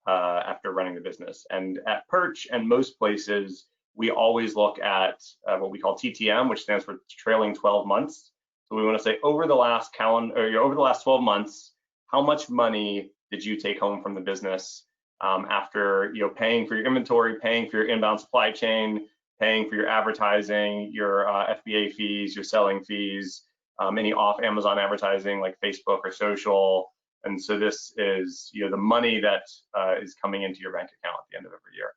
after running the business. And at Perch and most places, we always look at what we call TTM, which stands for trailing 12 months. So we want to say over the last 12 months, how much money did you take home from the business after paying for your inventory, paying for your inbound supply chain, paying for your advertising, your FBA fees, your selling fees, any off Amazon advertising like Facebook or social. And so this is the money that is coming into your bank account at the end of every year.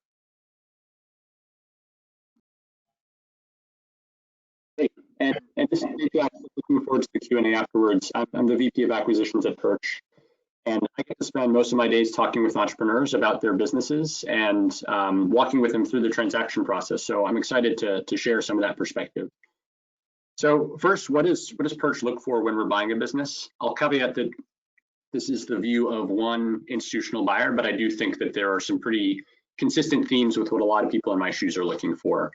Hey, and this is looking forward to the Q&A afterwards. I'm the VP of Acquisitions at Perch, and I get to spend most of my days talking with entrepreneurs about their businesses and walking with them through the transaction process. So I'm excited to share some of that perspective. So first, what does Perch look for when we're buying a business? I'll caveat that this is the view of one institutional buyer, but I do think that there are some pretty consistent themes with what a lot of people in my shoes are looking for.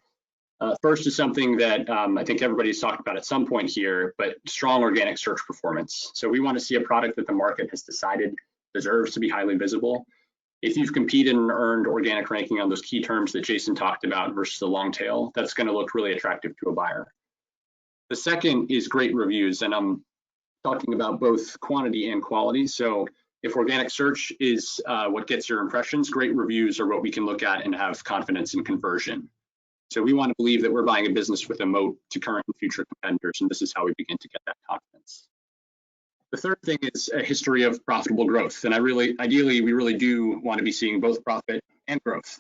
First is something that I think everybody's talked about at some point here, but strong organic search performance. So we want to see a product that the market has decided deserves to be highly visible. If you've competed and earned organic ranking on those key terms that Jason talked about versus the long tail, that's going to look really attractive to a buyer. The second is great reviews, and I'm talking about both quantity and quality. So if organic search is what gets your impressions, great reviews are what we can look at and have confidence in conversion. So we want to believe that we're buying a business with a moat to current and future competitors, and this is how we begin to get that confidence. The third thing is a history of profitable growth, and ideally, we really do want to be seeing both profit and growth.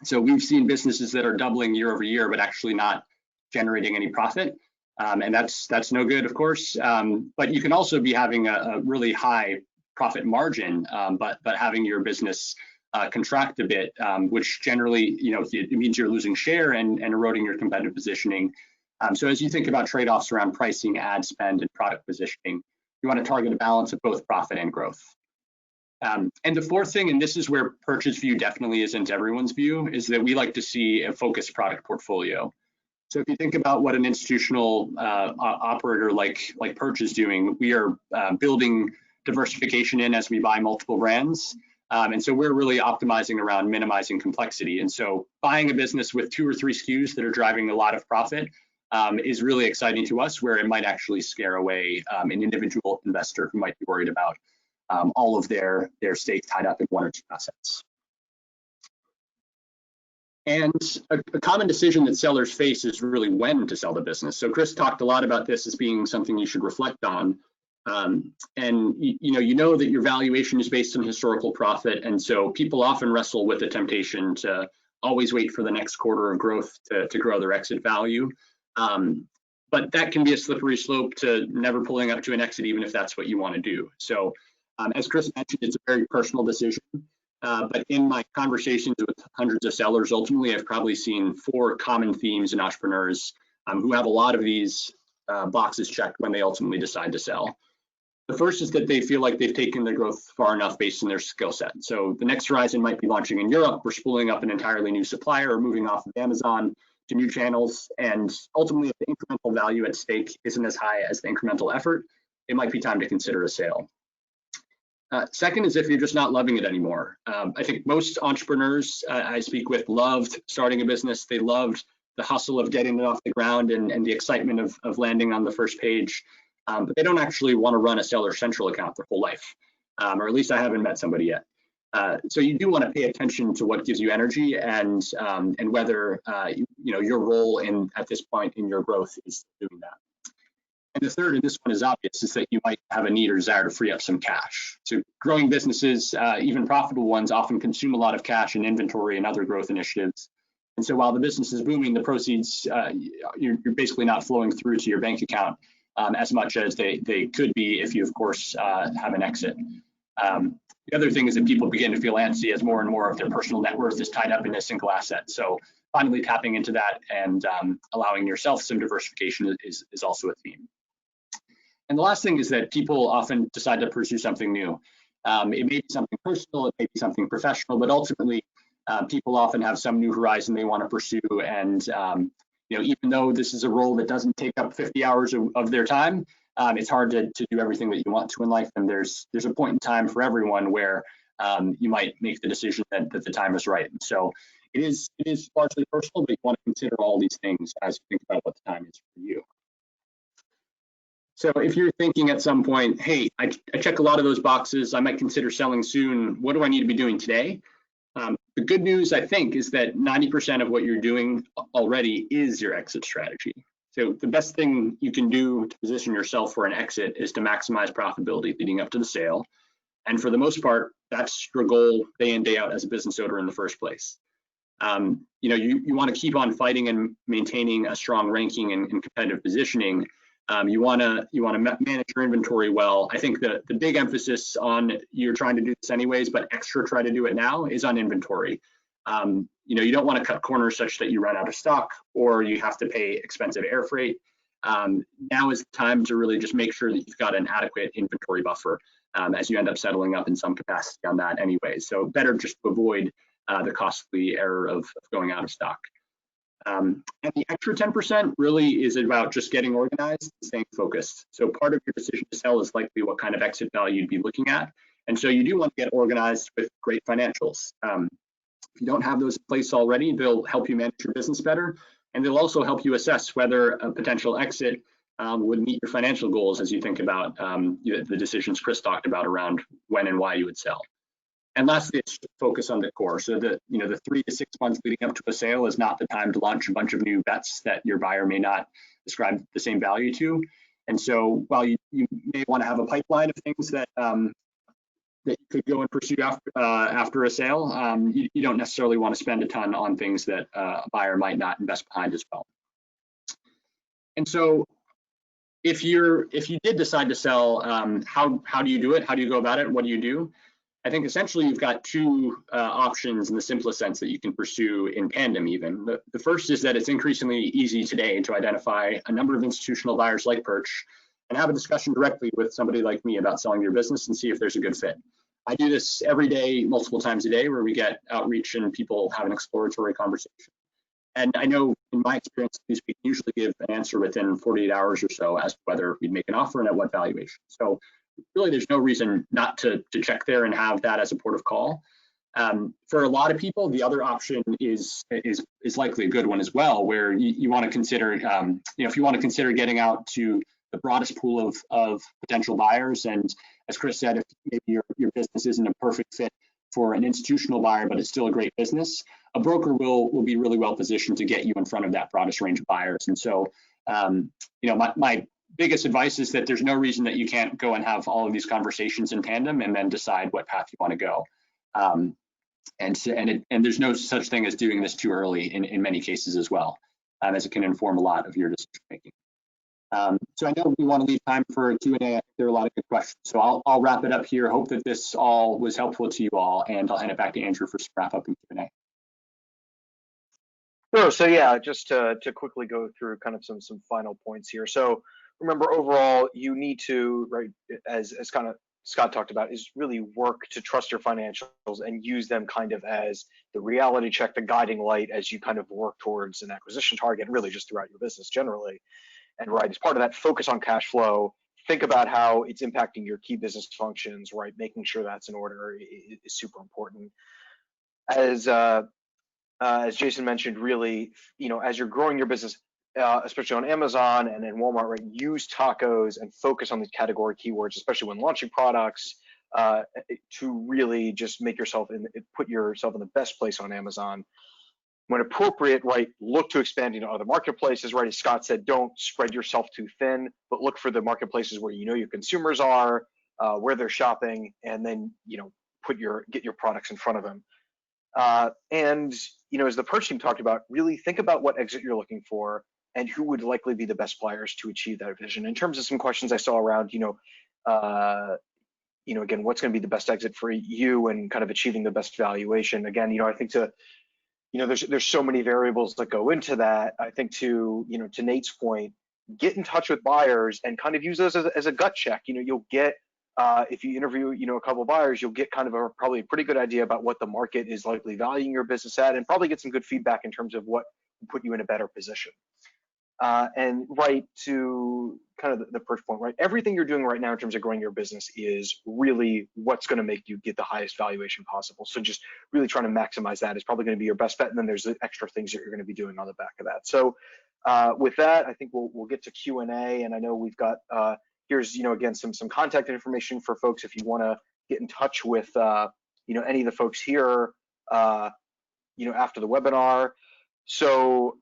So we've seen businesses that are doubling year over year, but actually not generating any profit. And that's no good, of course. But you can also be having a really high profit margin, but having your business contract a bit, which generally, it means you're losing share and eroding your competitive positioning. So as you think about trade-offs around pricing, ad spend, and product positioning, you want to target a balance of both profit and growth. And the fourth thing, and this is where Perch's view definitely isn't everyone's view, is that we like to see a focused product portfolio. So if you think about what an institutional operator like Perch is doing, we are building diversification in as we buy multiple brands. And so we're really optimizing around minimizing complexity. And so buying a business with 2 or 3 SKUs that are driving a lot of profit is really exciting to us, where it might actually scare away an individual investor who might be worried about all of their stake tied up in 1 or 2 assets. And a common decision that sellers face is really when to sell the business. So Chris talked a lot about this as being something you should reflect on. And you know that your valuation is based on historical profit, and so people often wrestle with the temptation to always wait for the next quarter of growth to grow their exit value. But that can be a slippery slope to never pulling up to an exit, even if that's what you want to do. So as Chris mentioned, it's a very personal decision. But in my conversations with hundreds of sellers, ultimately, I've probably seen 4 common themes in entrepreneurs who have a lot of these boxes checked when they ultimately decide to sell. The first is that they feel like they've taken their growth far enough based on their skill set. So the next horizon might be launching in Europe, or spooling up an entirely new supplier, or moving off of Amazon to new channels. And ultimately, if the incremental value at stake isn't as high as the incremental effort, it might be time to consider a sale. Second is if you're just not loving it anymore. I think most entrepreneurs I speak with loved starting a business. They loved the hustle of getting it off the ground and the excitement of landing on the first page. But they don't actually want to run a Seller Central account their whole life, or at least I haven't met somebody yet. So you do want to pay attention to what gives you energy and whether your role at this point in your growth is doing that. And the third, and this one is obvious, is that you might have a need or desire to free up some cash. So growing businesses, even profitable ones, often consume a lot of cash in inventory and other growth initiatives. And so while the business is booming, the proceeds, you're basically not flowing through to your bank account as much as they could be if you, of course, have an exit. The other thing is that people begin to feel antsy as more and more of their personal net worth is tied up in a single asset. So finally tapping into that and allowing yourself some diversification is also a theme. And the last thing is that people often decide to pursue something new. It may be something personal, it may be something professional, but ultimately people often have some new horizon they want to pursue. And even though this is a role that doesn't take up 50 hours of their time, it's hard to do everything that you want to in life. And there's a point in time for everyone where you might make the decision that the time is right. And so it is largely personal, but you want to consider all these things as you think about what the time is for you. So if you're thinking at some point, hey, I check a lot of those boxes, I might consider selling soon, what do I need to be doing today? The good news, I think, is that 90% of what you're doing already is your exit strategy. So the best thing you can do to position yourself for an exit is to maximize profitability leading up to the sale. And for the most part, that's your goal day in, day out as a business owner in the first place. You want to keep on fighting and maintaining a strong ranking and competitive positioning. You want to manage your inventory well. I think the big emphasis on you're trying to do this anyways, but extra try to do it now is on inventory. You don't want to cut corners such that you run out of stock or you have to pay expensive air freight. Now is the time to really just make sure that you've got an adequate inventory buffer as you end up settling up in some capacity on that anyway. So better just to avoid the costly error of going out of stock. And the extra 10% really is about just getting organized and staying focused. So part of your decision to sell is likely what kind of exit value you'd be looking at. And so you do want to get organized with great financials. If you don't have those in place already, they'll help you manage your business better. And they'll also help you assess whether a potential exit would meet your financial goals as you think about the decisions Chris talked about around when and why you would sell. And lastly, it's focus on the core. So the 3 to 6 months leading up to a sale is not the time to launch a bunch of new bets that your buyer may not ascribe the same value to. And so while you may want to have a pipeline of things that you could go and pursue after a sale, you don't necessarily want to spend a ton on things that a buyer might not invest behind as well. And so if you did decide to sell, how do you do it? How do you go about it? What do you do? I think essentially you've got 2 options in the simplest sense that you can pursue in tandem even. The first is that it's increasingly easy today to identify a number of institutional buyers like Perch and have a discussion directly with somebody like me about selling your business and see if there's a good fit. I do this every day, multiple times a day, where we get outreach and people have an exploratory conversation. And I know in my experience, we can usually give an answer within 48 hours or so as to whether we'd make an offer and at what valuation. So really, there's no reason not to check there and have that as a port of call. For a lot of people, the other option is likely a good one as well, where you want to consider, if you want to consider getting out to the broadest pool of potential buyers. And as Chris said, if maybe your business isn't a perfect fit for an institutional buyer, but it's still a great business, a broker will be really well positioned to get you in front of that broadest range of buyers. And so, my biggest advice is that there's no reason that you can't go and have all of these conversations in tandem and then decide what path you want to go. And there's no such thing as doing this too early in many cases as well, as it can inform a lot of your decision making. So I know we want to leave time for Q&A. I think there are a lot of good questions. So I'll wrap it up here. Hope that this all was helpful to you all, and I'll hand it back to Andrew for some wrap up and Q&A. Sure. So yeah, just to quickly go through kind of some final points here. So remember, overall, you need to, right, as kind of Scott talked about, is really work to trust your financials and use them kind of as the reality check, the guiding light as you kind of work towards an acquisition target, really just throughout your business generally. And right, as part of that, focus on cash flow. Think about how it's impacting your key business functions, right? Making sure that's in order is super important. As Jason mentioned, really, as you're growing your business, especially on Amazon and in Walmart, right, use tacos and focus on these category keywords, especially when launching products, to really just put yourself in the best place on Amazon. When appropriate, right, look to expand into other marketplaces, right? As Scott said, don't spread yourself too thin, but look for the marketplaces where your consumers are, where they're shopping, and then get your products in front of them. And as the Perch team talked about, really think about what exit you're looking for and who would likely be the best buyers to achieve that vision. In terms of some questions I saw around, again, what's going to be the best exit for you and kind of achieving the best valuation. Again, I think there's so many variables that go into that. I think to Nate's point, get in touch with buyers and kind of use those as a gut check. You'll get, if you interview, a couple of buyers, you'll get kind of probably a pretty good idea about what the market is likely valuing your business at, and probably get some good feedback in terms of what will put you in a better position. And right to kind of the first point, right? Everything you're doing right now in terms of growing your business is really what's going to make you get the highest valuation possible. So just really trying to maximize that is probably going to be your best bet. And then there's the extra things that you're going to be doing on the back of that. So with that, I think we'll get to Q&A. And I know we've got, here's, again, some contact information for folks if you want to get in touch with, any of the folks here, after the webinar. So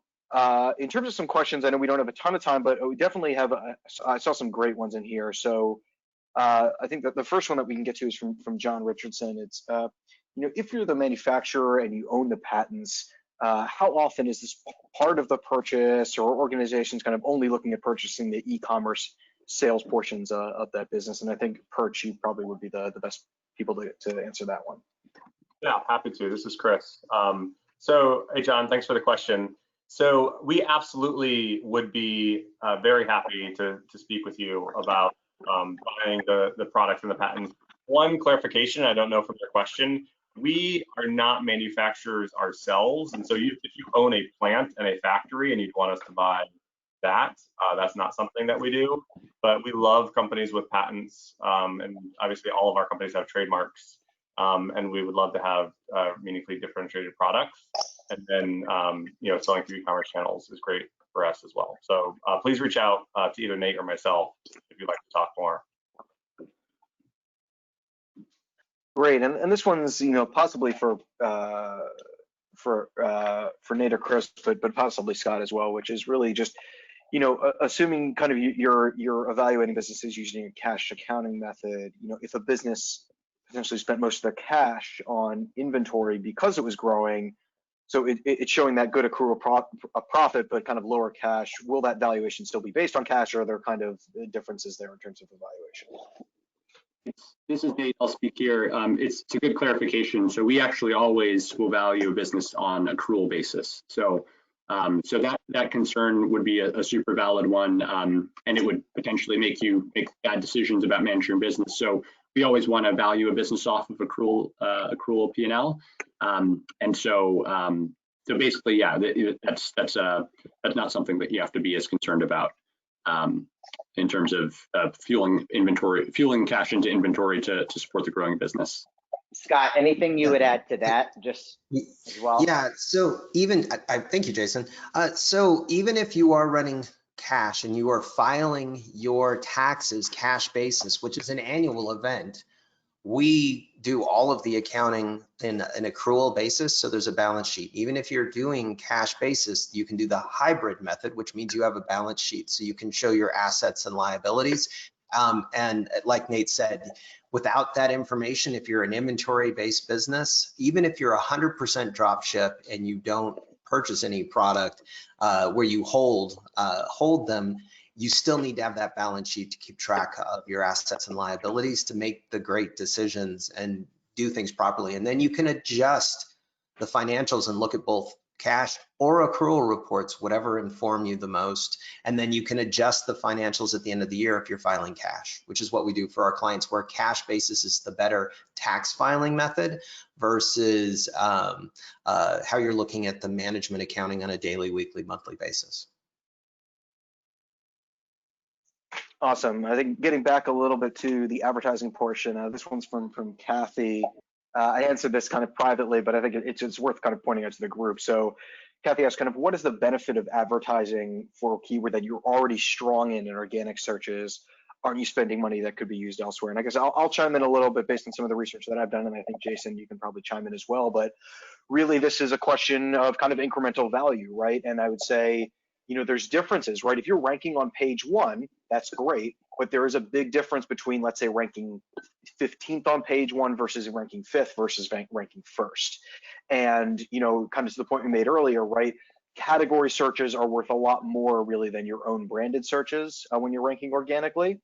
in terms of some questions, I know we don't have a ton of time, but we definitely have, I saw some great ones in here. So I think that the first one that we can get to is from John Richardson. It's, if you're the manufacturer and you own the patents, how often is this part of the purchase, or organizations kind of only looking at purchasing the e-commerce sales portions of that business? And I think Perch, you probably would be the best people to answer that one. Yeah, happy to. This is Chris. So, hey, John, thanks for the question. So we absolutely would be very happy to speak with you about buying the products and the patents. One clarification, I don't know from your question, we are not manufacturers ourselves. And so if you own a plant and a factory and you'd want us to buy that, that's not something that we do. But we love companies with patents, and obviously all of our companies have trademarks, and we would love to have meaningfully differentiated products. And then, selling through e-commerce channels is great for us as well. So please reach out to either Nate or myself if you'd like to talk more. Great, and this one's possibly for Nate or Chris, but possibly Scott as well, which is really just assuming kind of you're evaluating businesses using a cash accounting method. If a business potentially spent most of their cash on inventory because it was growing, so it's showing that good accrual profit, but kind of lower cash, will that valuation still be based on cash, or are there kind of differences there in terms of evaluation? This is Nate, I'll speak here. It's a good clarification. So we actually always will value a business on accrual basis. So that concern would be a super valid one, and it would potentially make you make bad decisions about managing your business. So we always want to value a business off of accrual P&L. And so So basically, yeah, that's not something that you have to be as concerned about in terms of fueling cash into inventory to support the growing business. Scott, anything you would add to that, just as well? Yeah, so even, thank you, Jason. So even if you are running cash and you are filing your taxes cash basis, which is an annual event, we do all of the accounting in an accrual basis, so there's a balance sheet. Even if you're doing cash basis, you can do the hybrid method, which means you have a balance sheet, so you can show your assets and liabilities. And like Nate said, without that information, if you're an inventory-based business, even if you're 100% drop ship and you don't purchase any product where you hold them, you still need to have that balance sheet to keep track of your assets and liabilities to make the great decisions and do things properly. And then you can adjust the financials and look at both cash or accrual reports, whatever inform you the most. And then you can adjust the financials at the end of the year if you're filing cash, which is what we do for our clients, where cash basis is the better tax filing method versus how you're looking at the management accounting on a daily, weekly, monthly basis. Awesome. I think getting back a little bit to the advertising portion, this one's from Kathy. I answered this kind of privately, but I think it's worth kind of pointing out to the group. So Kathy asked kind of, what is the benefit of advertising for a keyword that you're already strong in organic searches? Aren't you spending money that could be used elsewhere? And I guess I'll chime in a little bit based on some of the research that I've done, and I think Jason, you can probably chime in as well. But really, this is a question of kind of incremental value, right? And I would say, you know, there's differences, right? If you're ranking on page 1, that's great, but there is a big difference between, let's say, ranking 15th on page 1 versus ranking 5th versus ranking 1st. And, you know, kind of to the point we made earlier, right? Category searches are worth a lot more really than your own branded searches when you're ranking organically.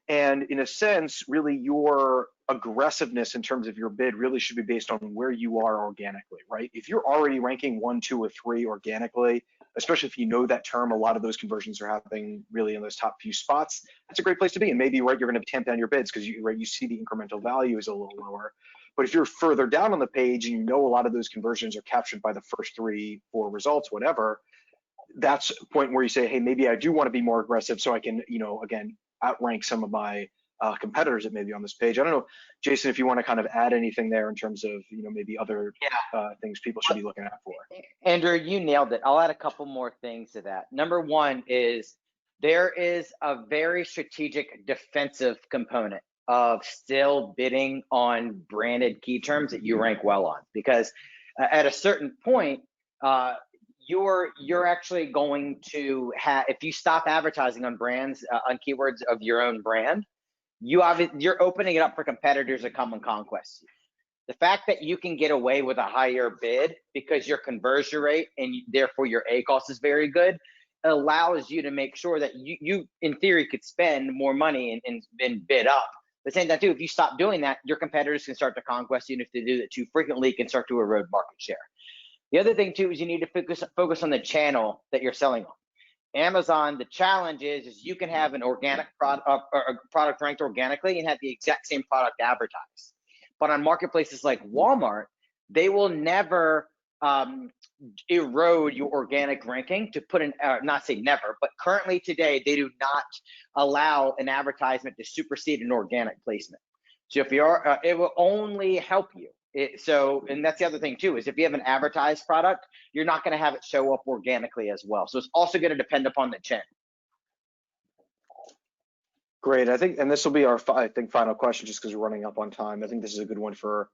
And in a sense, really your aggressiveness in terms of your bid really should be based on where you are organically, right? If you're already ranking 1, 2, or 3 organically, especially if you know that term, a lot of those conversions are happening really in those top few spots. That's a great place to be. And maybe, right, you're going to tamp down your bids because you see the incremental value is a little lower. But if you're further down on the page and you know a lot of those conversions are captured by the first 3, 4 results, whatever, that's a point where you say, hey, maybe I do want to be more aggressive so I can, you know, again, outrank some of my competitors that may be on this page. I don't know, Jason, if you want to kind of add anything there in terms of, you know, maybe other things people should be looking out for. Andrew, you nailed it. I'll add a couple more things to that. Number one is there is a very strategic defensive component of still bidding on branded key terms that you rank well on, because at a certain point, you're actually going to have, if you stop advertising on brands, on keywords of your own brand, you're opening it up for competitors to come and conquest you. The fact that you can get away with a higher bid because your conversion rate and therefore your ACoS is very good allows you to make sure that you in theory could spend more money and bid up. But saying that too, if you stop doing that, your competitors can start to conquest you, and if they do that too frequently, it can start to erode market share. The other thing too is you need to focus on the channel that you're selling on. Amazon, the challenge is you can have an organic product ranked organically and have the exact same product advertised. But on marketplaces like Walmart, they will never erode your organic ranking to put in, not say never, but currently today, they do not allow an advertisement to supersede an organic placement. So if you're, it will only help you. And that's the other thing too, is if you have an advertised product, you're not going to have it show up organically as well. So it's also going to depend upon the channel. Great. I think, and this will be our, I think, final question, just because we're running up on time. I think this is a good one for,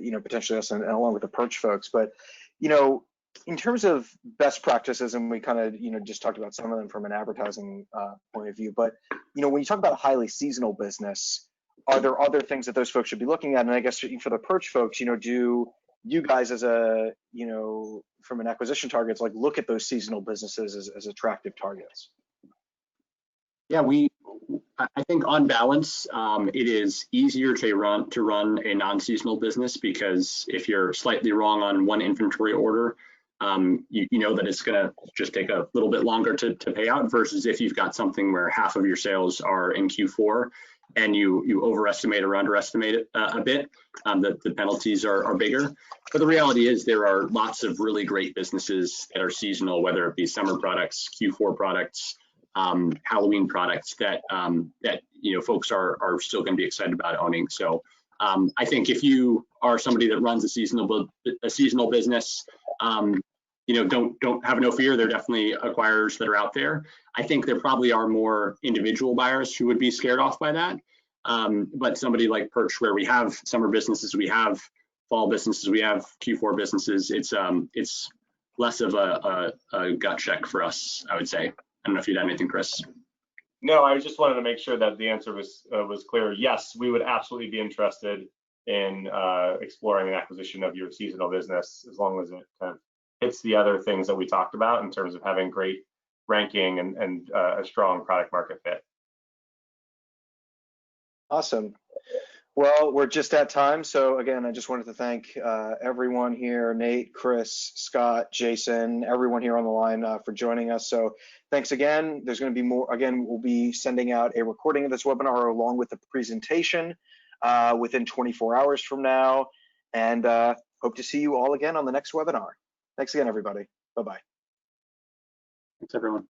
you know, potentially us and along with the Perch folks. But, you know, in terms of best practices, and we kind of, you know, just talked about some of them from an advertising point of view. But, you know, when you talk about a highly seasonal business, are there other things that those folks should be looking at? And I guess for the Perch folks, you know, do you guys as a, you know, from an acquisition targets, like look at those seasonal businesses as attractive targets? Yeah, I think on balance, it is easier to run a non-seasonal business, because if you're slightly wrong on one inventory order, you know that it's going to just take a little bit longer to pay out, versus if you've got something where half of your sales are in Q4 and you overestimate or underestimate it a bit, the penalties are bigger. But the reality is there are lots of really great businesses that are seasonal, whether it be summer products, Q4 products, Halloween products that folks are still going to be excited about owning. So I think if you are somebody that runs a seasonal business, don't have no fear. There are definitely acquirers that are out there. I think there probably are more individual buyers who would be scared off by that. But somebody like Perch, where we have summer businesses, we have fall businesses, we have Q4 businesses, it's less of a gut check for us, I would say. I don't know if you'd have anything, Chris. No, I just wanted to make sure that the answer was clear. Yes, we would absolutely be interested in exploring an acquisition of your seasonal business, as long as it kind of hits the other things that we talked about in terms of having great ranking and a strong product market fit. Awesome. Well, we're just at time. So again, I just wanted to thank everyone here, Nate, Chris, Scott, Jason, everyone here on the line for joining us. So thanks again. There's going to be more. Again, we'll be sending out a recording of this webinar along with the presentation within 24 hours from now. And hope to see you all again on the next webinar. Thanks again, everybody. Bye-bye. Thanks, everyone.